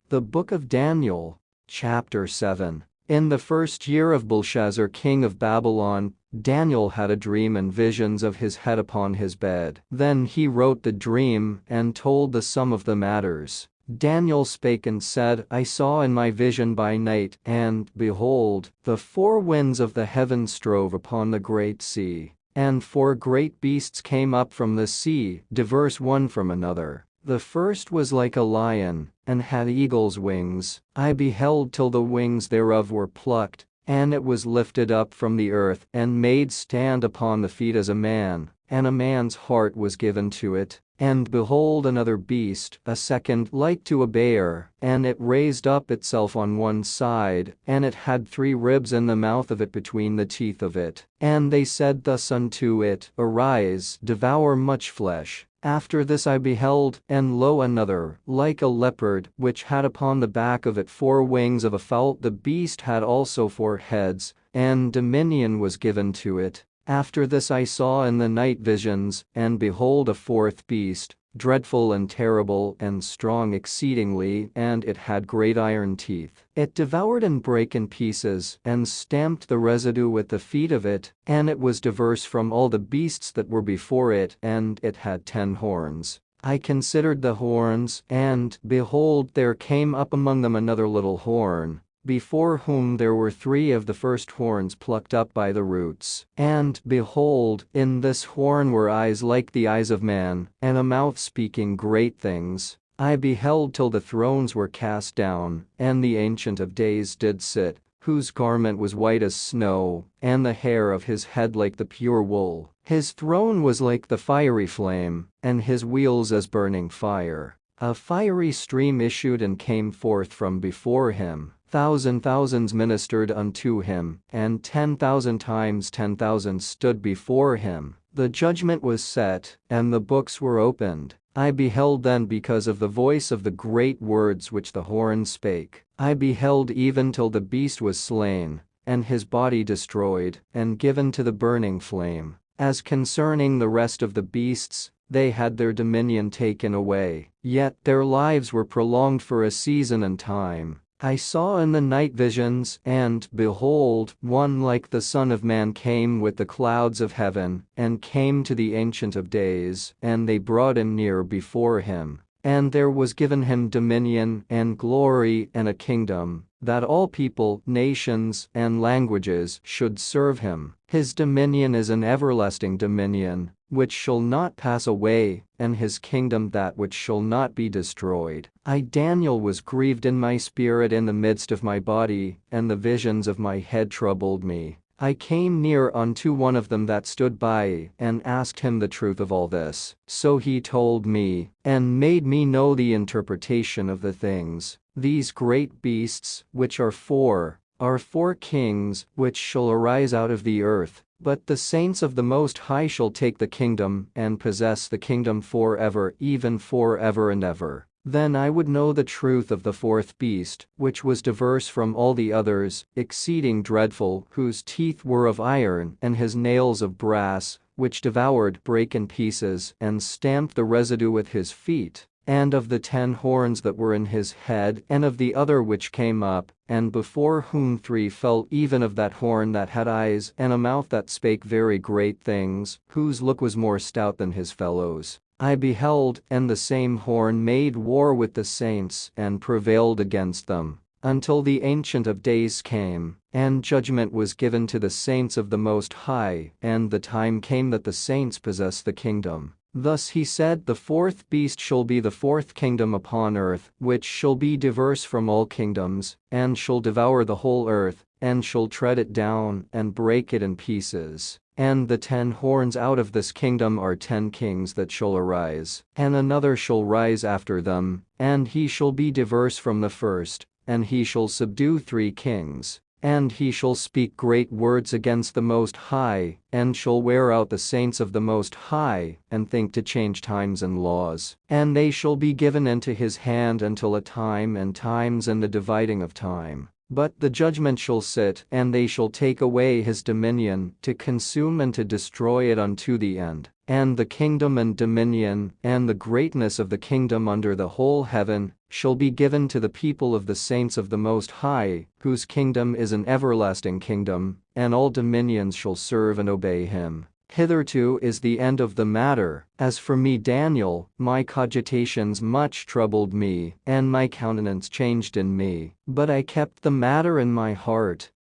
The Book of Daniel, Chapter 7. In the first year of Belshazzar king of Babylon, Daniel had a dream and visions of his head upon his bed. Then he wrote the dream and told the sum of the matters. Daniel spake and said, I saw in my vision by night, and, behold, the four winds of the heaven strove upon the great sea. And four great beasts came up from the sea, diverse one from another. The first was like a lion, and had eagle's wings. I beheld till the wings thereof were plucked, and it was lifted up from the earth, and made stand upon the feet as a man, and a man's heart was given to it. And behold another beast, a second like to a bear, and it raised up itself on one side, and it had 3 ribs in the mouth of it between the teeth of it. And they said thus unto it, Arise, devour much flesh. After this I beheld, and lo another, like a leopard, which had upon the back of it 4 wings of a fowl. The beast had also 4 heads, and dominion was given to it. After this I saw in the night visions, and behold a 4th beast, dreadful and terrible and strong exceedingly, and it had great iron teeth. It devoured and brake in pieces, and stamped the residue with the feet of it, and it was diverse from all the beasts that were before it, and it had 10 horns. I considered the horns, and, behold, there came up among them another little horn, before whom there were 3 of the first horns plucked up by the roots. And, behold, in this horn were eyes like the eyes of man, and a mouth speaking great things. I beheld till the thrones were cast down, and the Ancient of Days did sit, whose garment was white as snow, and the hair of his head like the pure wool. His throne was like the fiery flame, and his wheels as burning fire. A fiery stream issued and came forth from before him. Thousands ministered unto him, and 10,000 times 10,000 stood before him. The judgment was set, and the books were opened. I beheld then because of the voice of the great words which the horn spake. I beheld even till the beast was slain, and his body destroyed, and given to the burning flame. As concerning the rest of the beasts, they had their dominion taken away, yet their lives were prolonged for a season and time. I saw in the night visions, and, behold, one like the Son of Man came with the clouds of heaven, and came to the Ancient of Days, and they brought him near before him. And there was given him dominion, and glory, and a kingdom, that all people, nations, and languages should serve him. His dominion is an everlasting dominion, which shall not pass away, and his kingdom that which shall not be destroyed. I Daniel was grieved in my spirit in the midst of my body, and the visions of my head troubled me. I came near unto one of them that stood by, and asked him the truth of all this. So he told me, and made me know the interpretation of the things. These great beasts, which are 4 kings, which shall arise out of the earth. But the saints of the Most High shall take the kingdom, and possess the kingdom forever, even forever and ever. Then I would know the truth of the 4th beast, which was diverse from all the others, exceeding dreadful, whose teeth were of iron, and his nails of brass, which devoured, brake in pieces, and stamped the residue with his feet. And of the 10 horns that were in his head, and of the other which came up, and before whom 3 fell, even of that horn that had eyes, and a mouth that spake very great things, whose look was more stout than his fellows. I beheld, and the same horn made war with the saints, and prevailed against them, until the Ancient of Days came, and judgment was given to the saints of the Most High, and the time came that the saints possess the kingdom. Thus he said, the 4th beast shall be the 4th kingdom upon earth, which shall be diverse from all kingdoms, and shall devour the whole earth, and shall tread it down, and break it in pieces. And the 10 horns out of this kingdom are 10 kings that shall arise, and another shall rise after them, and he shall be diverse from the first, and he shall subdue 3 kings. And he shall speak great words against the Most High, and shall wear out the saints of the Most High, and think to change times and laws. And they shall be given into his hand until a time and times and the dividing of time. But the judgment shall sit, and they shall take away his dominion, to consume and to destroy it unto the end. And the kingdom and dominion, and the greatness of the kingdom under the whole heaven, shall be given to the people of the saints of the Most High, whose kingdom is an everlasting kingdom, and all dominions shall serve and obey him. Hitherto is the end of the matter. As for me Daniel, my cogitations much troubled me, and my countenance changed in me, but I kept the matter in my heart,